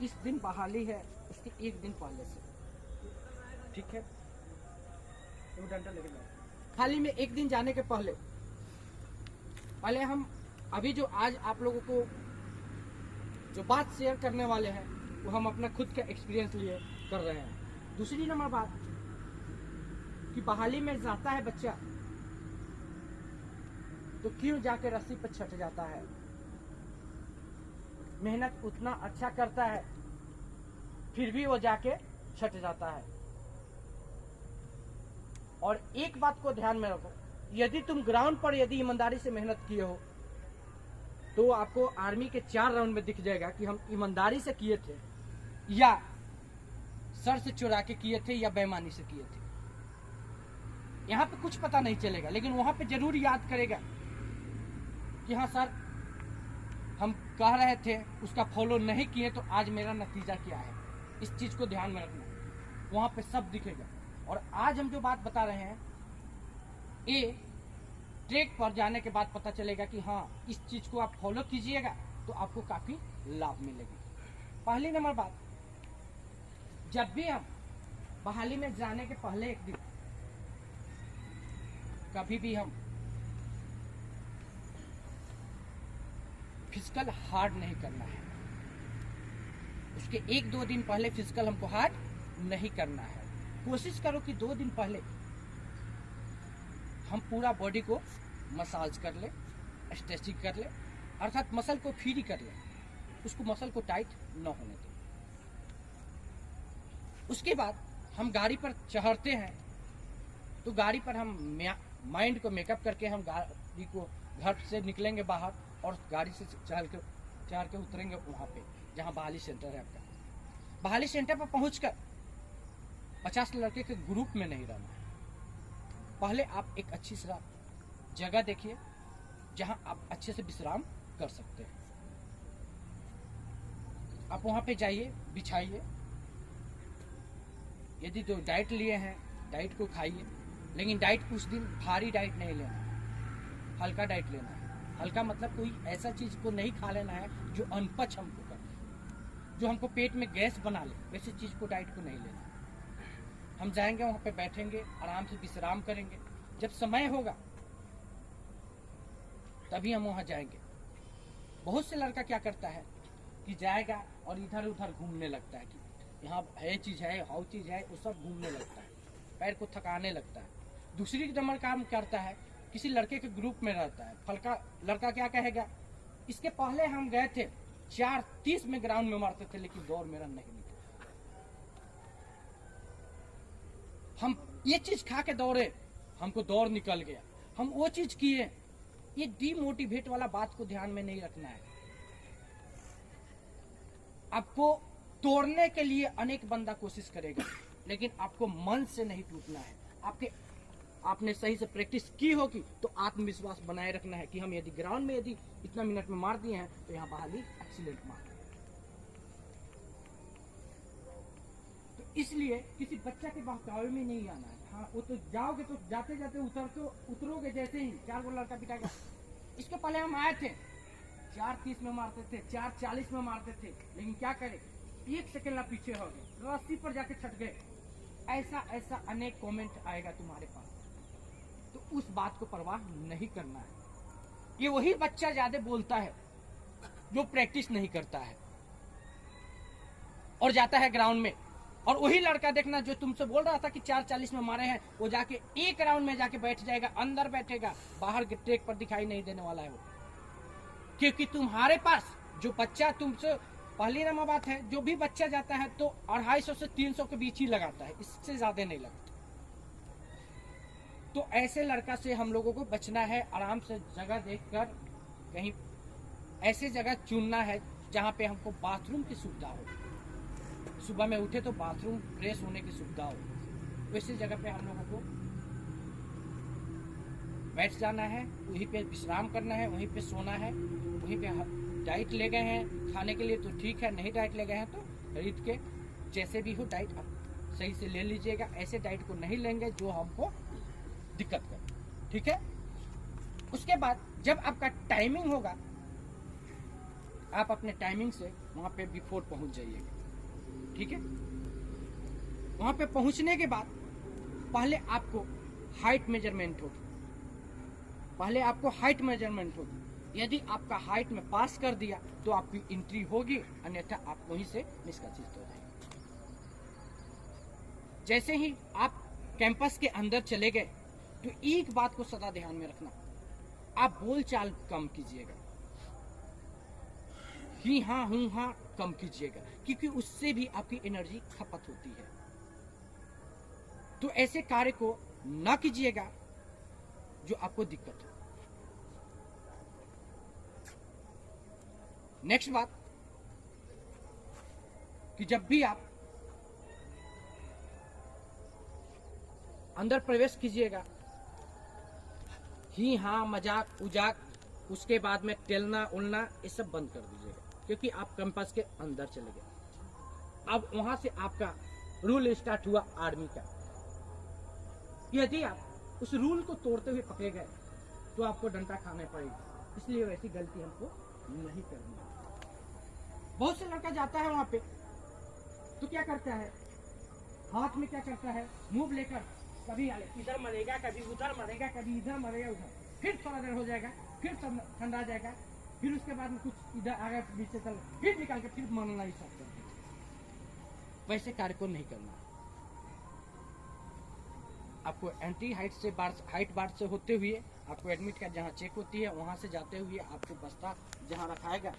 जिस दिन बहाली है उसके एक दिन पहले से, ठीक है, वो डंडा लेके जाओ। खाली में एक दिन जाने के पहले हम अभी जो आज आप लोगों को जो बात शेयर करने वाले हैं वो हम अपना खुद का एक्सपीरियंस लिए कर रहे हैं। दूसरी नंबर बात कि बहाली में जाता है बच्चा तो क्यों जाके रस्सी पर छट जाता है, मेहनत उतना अच्छा करता है फिर भी वो जाके छट जाता है। और एक बात को ध्यान में रखो, यदि तुम ग्राउंड पर यदि ईमानदारी से मेहनत किए हो तो आपको आर्मी के 4 राउंड में दिख जाएगा कि हम ईमानदारी से किए थे या सर से चुरा के किए थे या बेईमानी से किए थे। यहाँ पे कुछ पता नहीं चलेगा, लेकिन वहां पे जरूर याद करेगा कि हाँ सर हम कह रहे थे, उसका फॉलो नहीं किए तो आज मेरा नतीजा क्या है। इस चीज को ध्यान में रखना, वहां पे सब दिखेगा। और आज हम जो बात बता रहे हैं ये ट्रैक पर जाने के बाद पता चलेगा कि हाँ इस चीज को आप फॉलो कीजिएगा तो आपको काफी लाभ मिलेगी। पहली नंबर बात, जब भी हम बहाली में जाने के पहले एक दिन कभी भी हम फिजिकल हार्ड नहीं करना है। उसके 1-2 दिन पहले फिजिकल हमको हार्ड नहीं करना है। कोशिश करो कि 2 दिन पहले हम पूरा बॉडी को मसाज कर ले, स्ट्रेचिंग कर ले, अर्थात मसल को फ्री कर ले, उसको मसल को टाइट न होने दें। उसके बाद हम गाड़ी पर चढ़ते हैं तो गाड़ी पर हम माइंड को मेकअप करके हम गाड़ी को घर से निकलेंगे बाहर और गाड़ी से चढ़ के उतरेंगे वहां पे जहां बहाली सेंटर है आपका। बहाली सेंटर पर पहुंचकर 50 लड़के के ग्रुप में नहीं रहना है। पहले आप एक अच्छी सा जगह देखिए जहां आप अच्छे से विश्राम कर सकते हैं। आप वहां पे जाइए, बिछाइए। यदि तो डाइट लिए हैं डाइट को खाइए, लेकिन डाइट उस दिन भारी डाइट नहीं लेना है, हल्का डाइट लेना है। हल्का मतलब कोई ऐसा चीज को नहीं खा लेना है जो अनपच हमको कर दे, जो हमको पेट में गैस बना ले, वैसी चीज को डाइट को नहीं लेना है। हम जाएंगे वहां पे, बैठेंगे, आराम से विश्राम करेंगे। जब समय होगा तभी हम वहां जाएंगे। बहुत से लड़का क्या करता है कि जाएगा और इधर उधर घूमने लगता है कि यहाँ है चीज है, हाउ चीज है, वो सब घूमने लगता है, पैर को थकाने लगता है। दूसरी नंबर काम करता है, किसी लड़के के ग्रुप में रहता है, फलका लड़का क्या कहेगा, इसके पहले हम गए थे 4:30 में ग्राउंड में मारते थे लेकिन दौड़ मेरा नहीं निकला। हम ये चीज खा के दौड़े, हमको दौड़ निकल गया, हम वो चीज किए। ये डीमोटिवेट वाला बात को ध्यान में नहीं रखना है। आपको तोड़ने के लिए अनेक बंदा कोशिश करेगा, लेकिन आपको मन से नहीं टूटना है। आपने सही से प्रैक्टिस की होगी तो आत्मविश्वास बनाए रखना है कि हम यदि ग्राउंड में यदि इतना मिनट में मार दिए हैं तो यहाँ बहाली एक्सीलेंट मार। तो इसलिए किसी बच्चा के बहकावे में नहीं आना है। हाँ वो तो जाओगे तो जाते जाते उतरोगे जैसे ही 4 गो लड़का पिटाएगा। इसके पहले हम आए थे 4:30 में मारते थे, 4:40 में मारते थे, लेकिन क्या करें 1 सेकंड ना पीछे हो गए, रस्सी पर जाके छट गए। ऐसा अनेक कमेंट आएगा तुम्हारे पास, तो उस बात को परवाह नहीं करना है। ये वही बच्चा ज्यादा बोलता है जो प्रैक्टिस नहीं करता है और जाता है ग्राउंड में, और वही लड़का देखना जो तुमसे बोल रहा था कि 4:40 में मारे हैं, वो जाके 1 राउंड में जाके बैठ जाएगा, अंदर बैठेगा, बाहर के ट्रैक पर दिखाई नहीं देने वाला है वो। क्योंकि तुम्हारे पास जो बच्चा तुमसे, पहली नंबर बात है, जो भी बच्चा जाता है तो 250 से 300 के बीच ही लगाता है, इससे ज्यादा नहीं लगाता। तो ऐसे लड़का से हम लोगों को बचना है। आराम से जगह देखकर कहीं ऐसे जगह चुनना है जहां पे हमको बाथरूम की सुविधा हो, सुबह में उठे तो बाथरूम फ्रेश होने की सुविधा हो, वैसी जगह पे हम लोगों को बैठ जाना है, वहीं पे विश्राम करना है, वहीं पे सोना है। वहीं पे डाइट ले गए हैं खाने के लिए तो ठीक है, नहीं डाइट ले गए हैं तो खरीद के जैसे भी हो डाइट आप सही से ले लीजिएगा। ऐसे डाइट को नहीं लेंगे जो हमको दिक्कत करे, ठीक है। उसके बाद जब आपका टाइमिंग होगा, आप अपने टाइमिंग से वहां पे बिफोर पहुंच जाइएगा। ठीक है। वहां पे पहुंचने के बाद पहले आपको हाइट मेजरमेंट होगी, पहले आपको हाइट मेजरमेंट होगी। यदि आपका हाइट में पास कर दिया तो आपकी एंट्री होगी, अन्यथा आप वहीं से निष्कासित हो जाएंगे। जैसे ही आप कैंपस के अंदर चले गए तो एक बात को सदा ध्यान में रखना, आप बोलचाल कम कीजिएगा, ही हाँ हूं हाँ कम कीजिएगा, क्योंकि उससे भी आपकी एनर्जी खपत होती है। तो ऐसे कार्य को ना कीजिएगा जो आपको दिक्कत हो। नेक्स्ट बात कि जब भी आप अंदर प्रवेश कीजिएगा, ही हाँ मजाक उजाक, उसके बाद में टेलना उलना, ये सब बंद कर दीजिएगा, क्योंकि आप कैंपस के अंदर चले गए। अब वहां से आपका रूल स्टार्ट हुआ आर्मी का। यदि आप उस रूल को तोड़ते हुए पकड़े गए तो आपको डंडा खाना पड़ेगा, इसलिए वैसी गलती हमको नहीं करनी है। बहुत से लड़का जाता है वहां पे तो क्या करता है, हाथ में क्या करता है, मूव लेकर कभी इधर मरेगा, कभी उधर मरेगा, कभी इधर मरेगा, उधर, फिर थोड़ा देर हो जाएगा, फिर सब ठंडा जाएगा, फिर उसके बाद में कुछ इधर आगे पीछे चल, फिर निकाल के फिर मरना स्टार्ट कर देगा। वैसे कार्य को नहीं करना। आपको एंट्री हाइट बार से होते हुए आपको एडमिट कार्ड जहाँ चेक होती है वहां से जाते हुए आपको बस्ता जहाँ रखाएगा,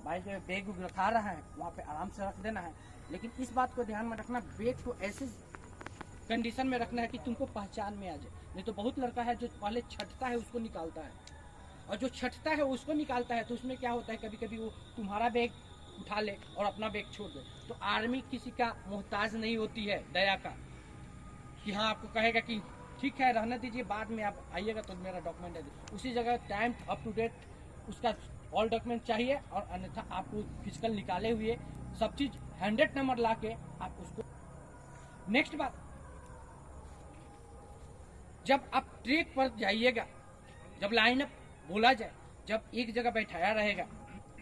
बाइक में बैग रखा रहा है वहाँ पे आराम से रख देना है। लेकिन इस बात को ध्यान में रखना, बैग को ऐसे कंडीशन में रखना है कि तुमको पहचान में आ जाए। नहीं तो बहुत लड़का है जो पहले छटता है उसको निकालता है, और जो छटता है उसको निकालता है तो उसमें क्या होता है, कभी कभी वो तुम्हारा बैग उठा ले और अपना बैग छोड़ दे। तो आर्मी किसी का मोहताज नहीं होती है दया का, कि हाँ आपको कहेगा कि ठीक है रहने दीजिए, बाद में आप आइएगा तो मेरा डॉक्यूमेंट है। उसी जगह टाइम अप टू डेट उसका ऑल डॉक्यूमेंट चाहिए, और अन्यथा आपको फिजिकल निकाले हुए सब चीज 100 नंबर ला के आप उसको। नेक्स्ट बात, जब आप ट्रैक पर जाइएगा, जब लाइन अप बोला जाए, जब एक जगह बैठाया रहेगा,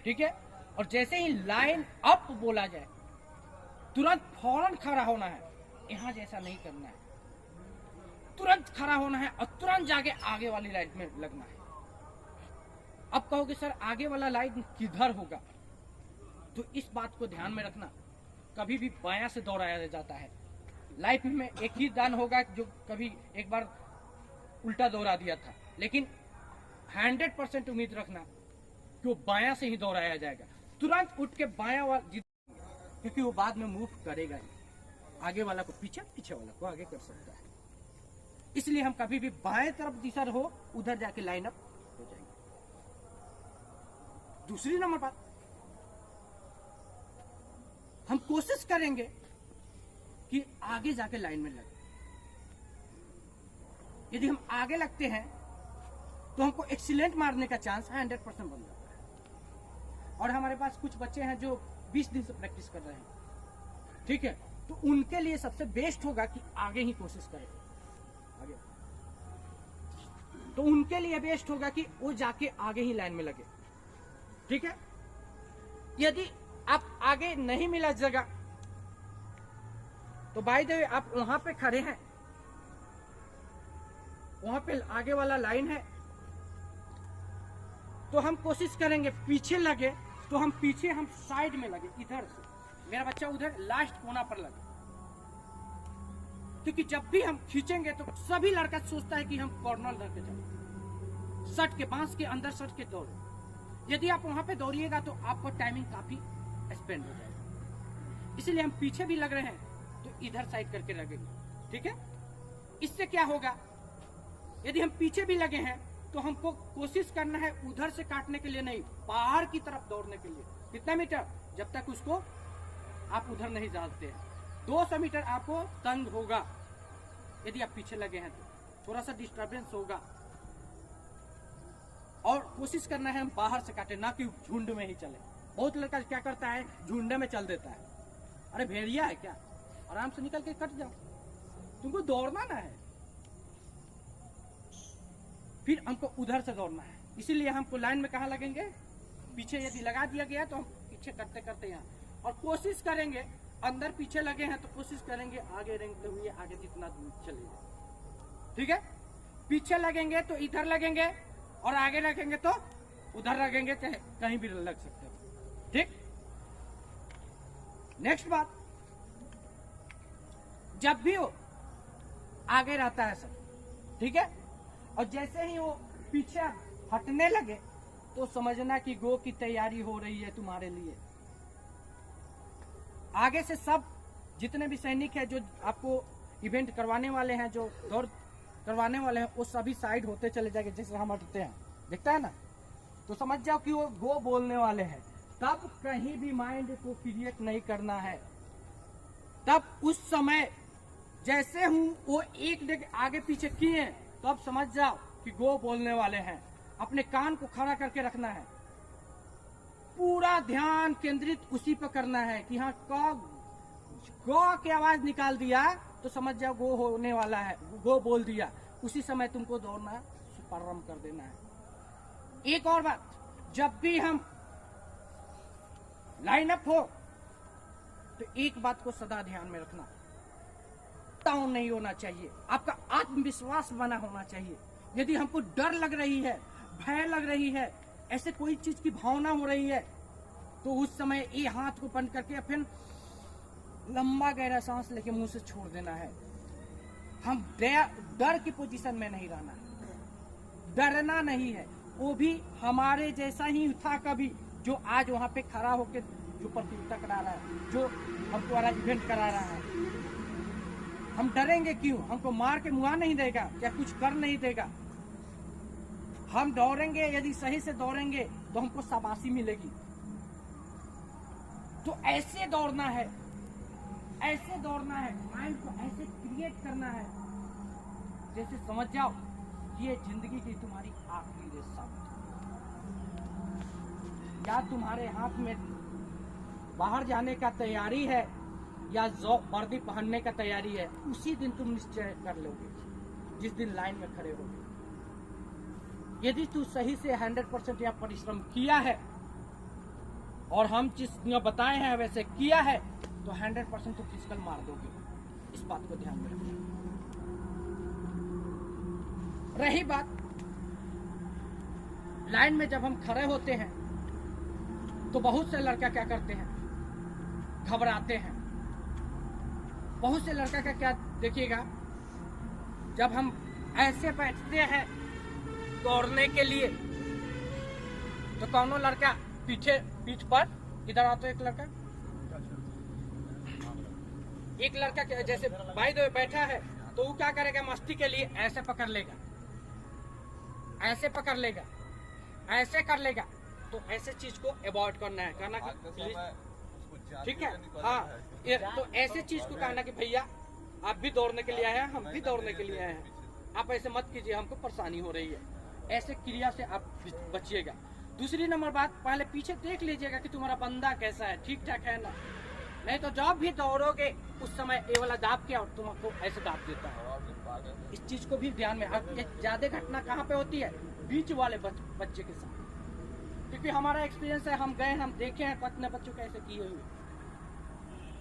ठीक है, और जैसे ही लाइन अप बोला जाए तुरंत फौरन खड़ा होना है। यहाँ जैसा नहीं करना है, तुरंत खड़ा होना है और तुरंत जाके आगे वाली लाइन में लगना है। अब कहोगे सर आगे वाला लाइन किधर होगा, तो इस बात को ध्यान में रखना, कभी भी बायां से दौड़ाया जाता है। लाइफ में एक ही दान होगा जो कभी एक बार उल्टा दौड़ा दिया था, लेकिन 100% उम्मीद रखना कि वो बायां से ही दौड़ाया जाएगा। तुरंत उठ के बायां वाला, क्योंकि वो बाद में मूव करेगा ही, आगे वाला को पीछे, पीछे वाला को आगे कर सकता है। इसलिए हम कभी भी बाएं तरफ दिशा हो उधर जाके लाइन अप हो जाएंगे। दूसरी नंबर बात, हम कोशिश करेंगे कि आगे जाके लाइन में लगे। यदि हम आगे लगते हैं तो हमको एक्सीलेंट मारने का चांस 100% बन जाता है। और हमारे पास कुछ बच्चे हैं जो 20 दिन से प्रैक्टिस कर रहे हैं, ठीक है, तो उनके लिए सबसे बेस्ट होगा कि आगे ही कोशिश करें। आगे तो उनके लिए बेस्ट होगा कि वो जाके आगे ही लाइन में लगे, ठीक है। यदि आप आगे नहीं मिला जगह तो बाय द वे आप वहां पे खड़े हैं, वहां पे आगे वाला लाइन है, तो हम कोशिश करेंगे पीछे लगे, तो हम पीछे, हम साइड में लगे, इधर से मेरा बच्चा उधर लास्ट कोना पर लगे। क्योंकि जब भी हम खींचेंगे तो सभी लड़का सोचता है कि हम कॉर्नर धर के चले, सट के बांस के अंदर सट के दौड़े। यदि आप वहां पे दौड़िएगा तो आपको टाइमिंग काफी स्पेंड हो जाएगा। इसलिए हम पीछे भी लग रहे हैं तो इधर साइड करके लगेंगे, ठीक है। इससे क्या होगा, यदि हम पीछे भी लगे हैं तो हमको कोशिश करना है उधर से काटने के लिए नहीं, बाहर की तरफ दौड़ने के लिए। कितना मीटर, जब तक उसको आप उधर नहीं डालते हैं। 200 मीटर आपको तंग होगा यदि आप पीछे लगे हैं, तो थोड़ा सा डिस्टर्बेंस होगा। और कोशिश करना है हम बाहर से काटे, ना कि झुंड में ही चले। बहुत लड़का क्या करता है, झुंड में चल देता है। अरे भेड़िया है क्या, आराम से निकल के कट जाओ, तुमको दौड़ना ना है, फिर हमको उधर से दौड़ना है। इसीलिए हमको लाइन में कहाँ लगेंगे, पीछे यदि लगा दिया गया तो हम पीछे करते करते यहाँ। और कोशिश करेंगे, अंदर पीछे लगे हैं तो कोशिश करेंगे आगे रेंगते हुए आगे जितना दूर चले जाए। ठीक है, पीछे लगेंगे तो इधर लगेंगे और आगे लगेंगे तो उधर लगेंगे, चाहे कहीं भी लग सकते हो। ठीक, नेक्स्ट बात, जब भी वो आगे रहता है सब, ठीक है, और जैसे ही वो पीछे हटने लगे तो समझना कि गो की तैयारी हो रही है तुम्हारे लिए। आगे से सब जितने भी सैनिक है जो आपको इवेंट करवाने वाले हैं, जो दौड़ करवाने वाले हैं, वो सभी साइड होते चले जाएंगे। जैसे हम हटते हैं, दिखता है ना, तो समझ जाओ कि वो गो बोलने वाले हैं। तब कहीं भी माइंड को क्रिएट नहीं करना है। तब उस समय जैसे हूं वो एक डेग आगे पीछे किए, तब समझ जाओ कि गो बोलने वाले हैं। अपने कान को खड़ा करके रखना है, पूरा ध्यान केंद्रित उसी पर करना है कि हाँ गो की आवाज निकाल दिया तो समझ जाओ गो होने वाला है, गो बोल दिया। उसी समय तुमको दौड़ना प्रारंभ कर देना है। एक और बात, जब भी हम लाइन अप हो तो एक बात को सदा ध्यान में रखना, डाउन नहीं होना चाहिए, आपका आत्मविश्वास बना होना चाहिए। यदि हमको डर लग रही है, भय लग रही है, ऐसे कोई चीज की भावना हो रही है, तो उस समय ये हाथ को बंद करके फिर लंबा गहरा सांस लेके मुंह से छोड़ देना है। हम डर की पोजीशन में नहीं रहना है, डरना नहीं है। वो भी हमारे जैसा ही था कभी, जो आज वहां पे खड़ा होकर जो प्रतियोगिता करा रहा है, जो हम द्वारा इवेंट करा रहा है। हम डरेंगे क्यों? हमको मार के मुआ नहीं देगा, क्या कुछ कर नहीं देगा। हम दौड़ेंगे, यदि सही से दौड़ेंगे तो हमको शाबाशी मिलेगी। तो ऐसे दौड़ना है, ऐसे दौड़ना है, माइंड को ऐसे क्रिएट करना है जैसे समझ जाओ ये जिंदगी की तुम्हारी आखिरी रेस साबित हो। या तुम्हारे हाथ में बाहर जाने का तैयारी है या वर्दी पहनने का तैयारी है, उसी दिन तुम निश्चय कर लोगे जिस दिन लाइन में खड़े होगे। यदि तू सही से 100% या परिश्रम किया है और हम जिस बताए हैं वैसे किया है तो 100% तो फिजिकल मार दोगे। इस बात को ध्यान में रखना। रही बात लाइन में जब हम खड़े होते हैं तो बहुत से लड़का क्या करते हैं, घबराते हैं। बहुत से लड़का का क्या देखिएगा, जब हम ऐसे बैठते हैं दौड़ने के लिए तो कौनो लड़का पीठ पर इधर आता, एक लड़का जैसे भाई दो बैठा है तो वो क्या करेगा, मस्ती के लिए ऐसे पकड़ लेगा, ऐसे पकड़ लेगा, ऐसे कर लेगा। तो ऐसे चीज को अवॉइड करना है, करना ठीक है। हाँ, तो ऐसे चीज को कहना कि भैया आप भी दौड़ने के लिए आए हैं, हम भी दौड़ने के लिए आए हैं, आप ऐसे मत कीजिए, हमको परेशानी हो रही है। ऐसे क्रिया से आप बचिएगा। दूसरी नंबर बात, पहले पीछे देख लीजिएगा कि तुम्हारा बंदा कैसा है, ठीक ठाक है ना। नहीं तो जब भी दौड़ोगे उस समय ये वाला दाब के और तुमको ऐसे दाब देता है। इस चीज को भी ध्यान में। ज्यादा घटना कहाँ पे होती है, बीच वाले बच्चे के साथ, क्योंकि हमारा एक्सपीरियंस है, हम गए, हम देखे हैं कितने बच्चों को ऐसे किए हुए।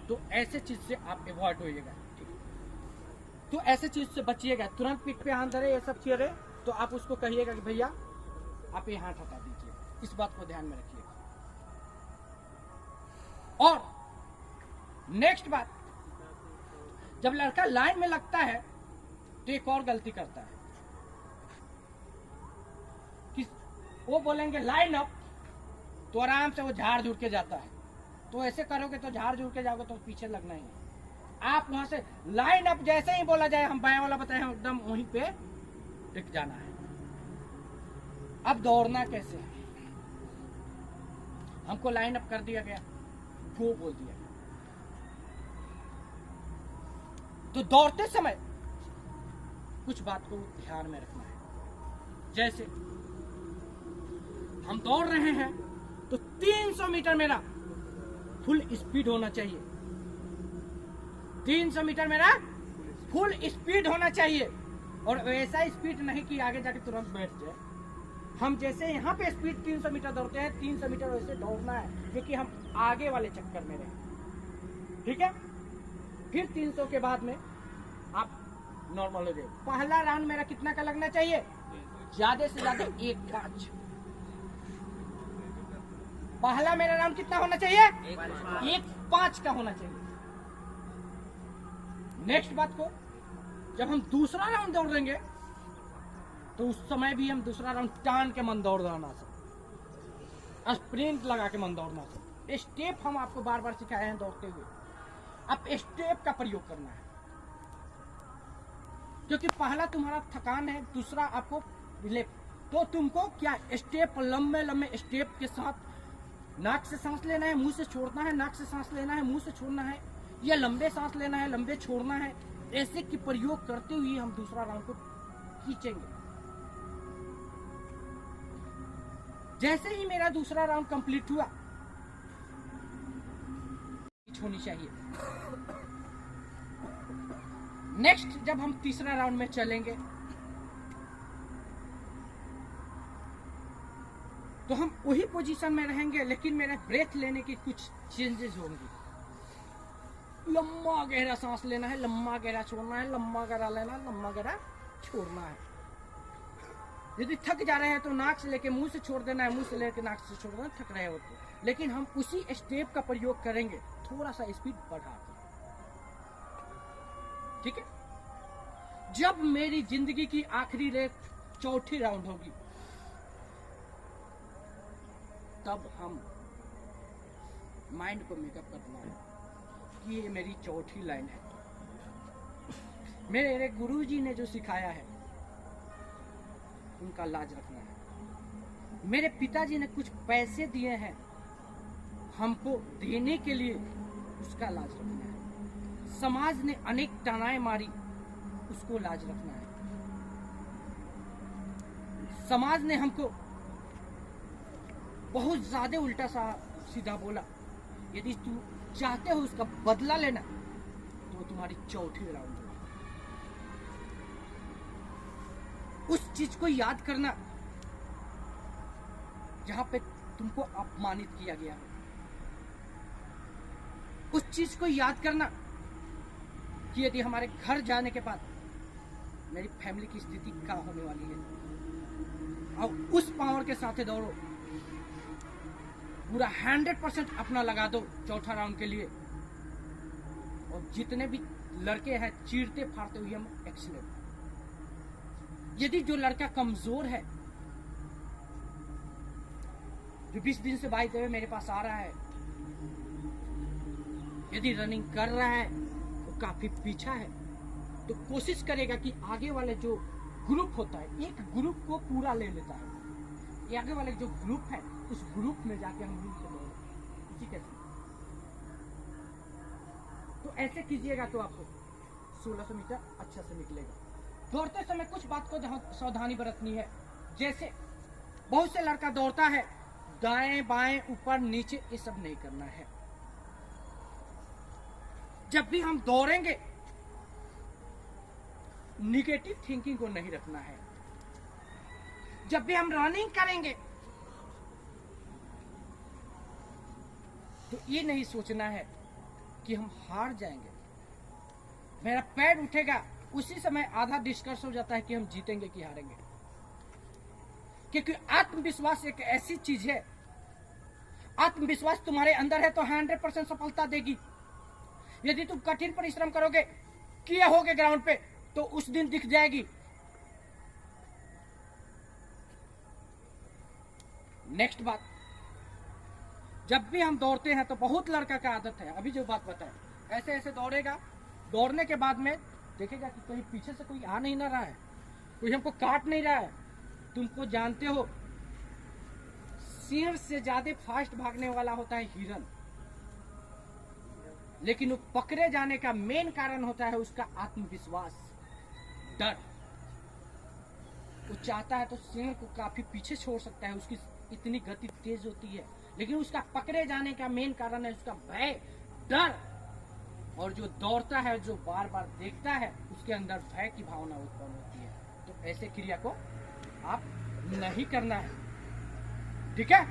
तो ऐसे चीज से आप अवॉइड होइएगा, तो ऐसे चीज से बचिएगा। तुरंत पीठ पे हाथ धरे, ये सब चीजें, तो आप उसको कहिएगा कि भैया आप ये हाथ हटा दीजिए। इस बात को ध्यान में रखिएगा। और नेक्स्ट बात, जब लड़का लाइन में लगता है तो एक और गलती करता है कि वो बोलेंगे लाइन अप, तो आराम से वो झाड़ झूड़ के जाता है। तो ऐसे करोगे तो झाड़ झूड़ के जाओगे तो पीछे लगना ही है। आप वहां से लाइन अप जैसे ही बोला जाए, हम बाएं वाला बताए हैं, एकदम वहीं पे टिक जाना है। अब दौड़ना कैसे है, हमको लाइन अप कर दिया गया, गो बोल दिया गया, तो दौड़ते समय कुछ बात को ध्यान में रखना है। जैसे हम दौड़ रहे हैं तो 300 मीटर मेरा फुल स्पीड होना चाहिए, 300 मीटर मेरा फुल स्पीड होना चाहिए। और वैसा स्पीड नहीं कि आगे जाके तुरंत बैठ जाए, हम जैसे यहाँ पे स्पीड 300 मीटर दौड़ते हैं, 300 मीटर वैसे दौड़ना है, क्योंकि हम आगे वाले चक्कर में रहे। ठीक है, फिर 300 के बाद में आप नॉर्मल हो गए। पहला राउंड मेरा कितना का लगना चाहिए? ज्यादा से ज्यादा 1.5। पहला मेरा राउंड कितना होना चाहिए? 1.5 का होना चाहिए। नेक्स्ट बात को, जब हम दूसरा राउंड दौड़ेंगे तो उस समय भी हम दूसरा राउंड टान के मन दौड़ना सर, स्प्रिंट लगा के मन दौड़ना सर। स्टेप हम आपको बार बार सिखाए हैं दौड़ते हुए, अब स्टेप का प्रयोग करना है, क्योंकि पहला तुम्हारा थकान है, दूसरा आपको रिलीफ। तो तुमको क्या स्टेप, लंबे लंबे स्टेप के साथ नाक से सांस लेना है, मुंह से छोड़ना है, नाक से सांस लेना है, मुंह से छोड़ना है, या लंबे सांस लेना है, लंबे छोड़ना है। ऐसे की प्रयोग करते हुए हम दूसरा राउंड को खींचेंगे। जैसे ही मेरा दूसरा राउंड कंप्लीट हुआ, होनी चाहिए। नेक्स्ट जब हम तीसरा राउंड में चलेंगे तो हम वही पोजीशन में रहेंगे, लेकिन मेरे ब्रेथ लेने की कुछ चेंजेस होंगी। लंबा गहरा सांस लेना है, लंबा गहरा छोड़ना है, लंबा गहरा लेना, लंबा गहरा छोड़ना है। यदि थक जा रहे हैं तो नाक से लेके मुंह से छोड़ देना है, मुंह से लेके नाक से छोड़ देना, थक रहे हो तो। लेकिन हम उसी स्टेप का प्रयोग करेंगे, थोड़ा सा स्पीड बढ़ाकर। ठीक है, जब मेरी जिंदगी की आखिरी रेस चौथी राउंड होगी, तब हम माइंड को मेकअप करना है कि ये मेरी चौथी लाइन है। मेरे गुरुजी ने जो सिखाया है उनका लाज रखना है। मेरे पिताजी ने कुछ पैसे दिए हैं हमको देने के लिए, उसका लाज रखना है। समाज ने अनेक तानाएं मारी, उसको लाज रखना है। समाज ने हमको बहुत ज्यादा उल्टा सा सीधा बोला, यदि तू चाहते हो उसका बदला लेना तो तुम्हारी चौथी राउंड है। उस चीज को याद करना जहां पे तुमको अपमानित किया गया, उस चीज को याद करना कि यदि हमारे घर जाने के बाद मेरी फैमिली की स्थिति क्या होने वाली है। और उस पावर के साथ दौड़ो, पूरा 100% अपना लगा दो चौथा राउंड के लिए। और जितने भी लड़के हैं चीरते फाड़ते हुए हम एक्सीलेंट। यदि जो लड़का कमजोर है, जो 20 दिन से बाइक हुए मेरे पास आ रहा है, यदि रनिंग कर रहा है तो काफी पीछा है, तो कोशिश करेगा कि आगे वाले जो ग्रुप होता है, एक ग्रुप को पूरा ले लेता है। ये आगे वाले जो ग्रुप है, उस ग्रुप में जाके हम मिलकर दौड़ें, इसी कैसे। तो ऐसे कीजिएगा तो आपको 1600 मीटर अच्छा से निकलेगा। दौड़ते समय कुछ बात को सावधानी बरतनी है। जैसे बहुत से लड़का दौड़ता है, दाएं बाएं ऊपर नीचे, ये सब नहीं करना है। जब भी हम दौड़ेंगे निगेटिव थिंकिंग को नहीं रखना है। जब भी हम रनिंग करेंगे तो ये नहीं सोचना है कि हम हार जाएंगे। मेरा पैर उठेगा उसी समय आधा डिस्कस हो जाता है कि हम जीतेंगे कि हारेंगे। क्योंकि आत्मविश्वास एक ऐसी चीज है, आत्मविश्वास तुम्हारे अंदर है तो 100% सफलता देगी। यदि तुम कठिन परिश्रम करोगे, किए होगे ग्राउंड पे, तो उस दिन दिख जाएगी। नेक्स्ट बात, जब भी हम दौड़ते हैं तो बहुत लड़का का आदत है, अभी जो बात बताए, ऐसे ऐसे दौड़ेगा, दौड़ने के बाद में देखेगा कि कहीं पीछे से कोई आ नहीं ना रहा है, कोई हमको काट नहीं रहा है। तुमको जानते हो, शेर से ज्यादा फास्ट भागने वाला होता है हिरन, लेकिन वो पकड़े जाने का मेन कारण होता है उसका आत्मविश्वास, डर। वो चाहता है तो शेर को काफी पीछे छोड़ सकता है, उसकी इतनी गति तेज होती है, लेकिन उसका पकड़े जाने का मेन कारण है उसका भय, डर। और जो दौड़ता है, जो बार बार देखता है, उसके अंदर भय की भावना उत्पन्न होती है। तो ऐसे क्रिया को आप नहीं करना है, ठीक है।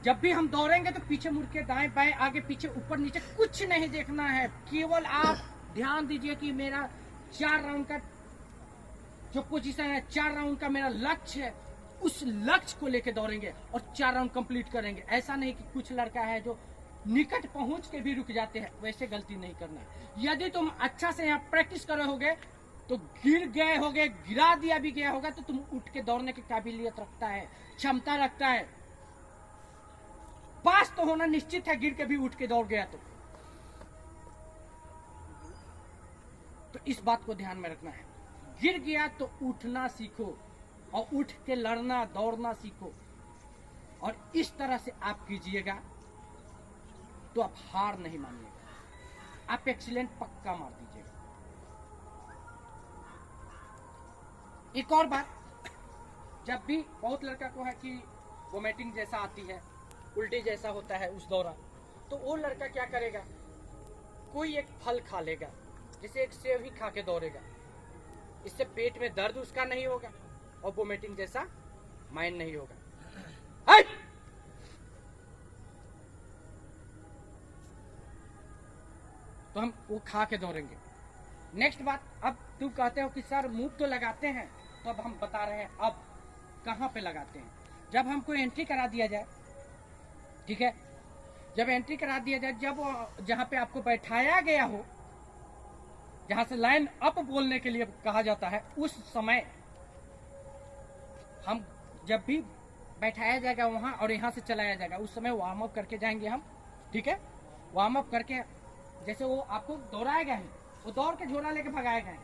जब भी हम दौड़ेंगे तो पीछे मुड़ के दाएं बाएं आगे पीछे ऊपर नीचे कुछ नहीं देखना है। केवल आप ध्यान दीजिए कि मेरा 4 राउंड का जो पोजीशन है, 4 राउंड का मेरा लक्ष्य है, उस लक्ष्य को लेकर दौड़ेंगे और 4 राउंड कंप्लीट करेंगे। ऐसा नहीं कि कुछ लड़का है जो निकट पहुंच के भी रुक जाते हैं, वैसे गलती नहीं करना है। यदि तुम अच्छा से यहाँ प्रैक्टिस कर रहे होगे तो गिर गए होगे, गिरा दिया भी गया होगा तो तुम उठ के दौड़ने की काबिलियत रखता है, क्षमता रखता है। पास तो होना निश्चित है, गिर के भी उठ के दौड़ गया तो इस बात को ध्यान में रखना है। गिर गया तो उठना सीखो और उठ के लड़ना दौड़ना सीखो, और इस तरह से आप कीजिएगा तो आप हार नहीं मानिएगा, आप एक्सीलेंट पक्का मार दीजिएगा। एक और बात, जब भी बहुत लड़का को है कि वोमिटिंग जैसा आती है, उल्टी जैसा होता है उस दौरान, तो वो लड़का क्या करेगा, कोई एक फल खा लेगा, जैसे एक सेब ही खा के दौड़ेगा। इससे पेट में दर्द उसका नहीं होगा और वोमिटिंग जैसा माइंड नहीं होगा। तो हम वो खा के दौड़ेंगे। नेक्स्ट बात, अब तुम कहते हो कि सर मूव तो लगाते हैं, तो अब हम बता रहे हैं अब कहाँ पे लगाते हैं। जब हमको एंट्री करा दिया जाए, ठीक है, जब एंट्री करा दिया जाए, जब जहाँ पे आपको बैठाया गया हो, जहाँ से लाइन अप बोलने के लिए कहा जाता है, उस समय हम जब भी बैठाया जाएगा वहाँ और यहाँ से चलाया जाएगा, उस समय वार्म अप करके जाएंगे हम, ठीक है। वार्म अप करके जैसे वो आपको दौड़ाएगा ही, वो दौड़ के झोला लेके भगाएगा है,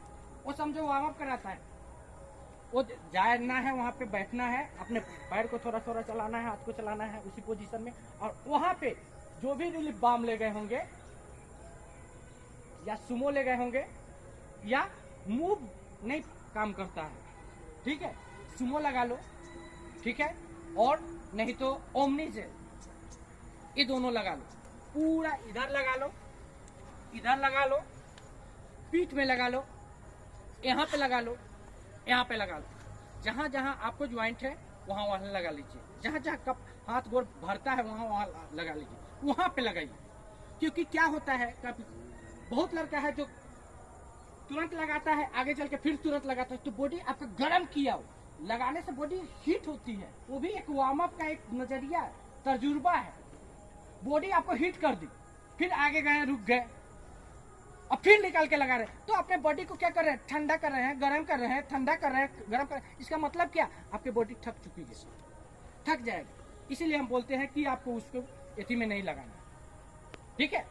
वो समझो वार्म अप कराता है। वो जाना है, वहाँ पे बैठना है, अपने पैर को थोड़ा थोड़ा चलाना है, हाथ को चलाना है उसी पोजीशन में, और वहाँ पे जो भी रिलीफ बाम ले गए होंगे या सुमो ले गए होंगे या मूव नहीं काम करता है, ठीक है, सुमो लगा लो, ठीक है, और नहीं तो ओमनी से, ये दोनों लगा लो। पूरा इधर लगा लो, इधर लगा लो, पीठ में लगा लो, यहाँ पे लगा लो, यहाँ पे लगा लो। जहाँ जहाँ आपको ज्वाइंट है वहाँ वहाँ लगा लीजिए, जहाँ जहाँ कप हाथ गोड़ भरता है वहाँ वहाँ लगा लीजिए, वहाँ पे लगाइए। क्योंकि क्या होता है, कभी बहुत लड़का है जो तुरंत लगाता है, आगे चल के फिर तुरंत लगाता है, तो बॉडी आपका गर्म किया हो, लगाने से बॉडी हीट होती है। वो भी एक वार्म अप का एक नजरिया तजुर्बा है। बॉडी आपको हीट कर दी, फिर आगे गए, रुक गए और फिर निकाल के लगा रहे, तो अपने बॉडी को क्या कर रहे हैं, ठंडा कर रहे हैं, गर्म कर रहे हैं, ठंडा कर रहे हैं, गर्म कर रहे हैं। इसका मतलब क्या, आपकी बॉडी थक चुकी है, थक जाएगी। इसीलिए हम बोलते हैं कि आपको उसको एथी में नहीं लगाना, ठीक है।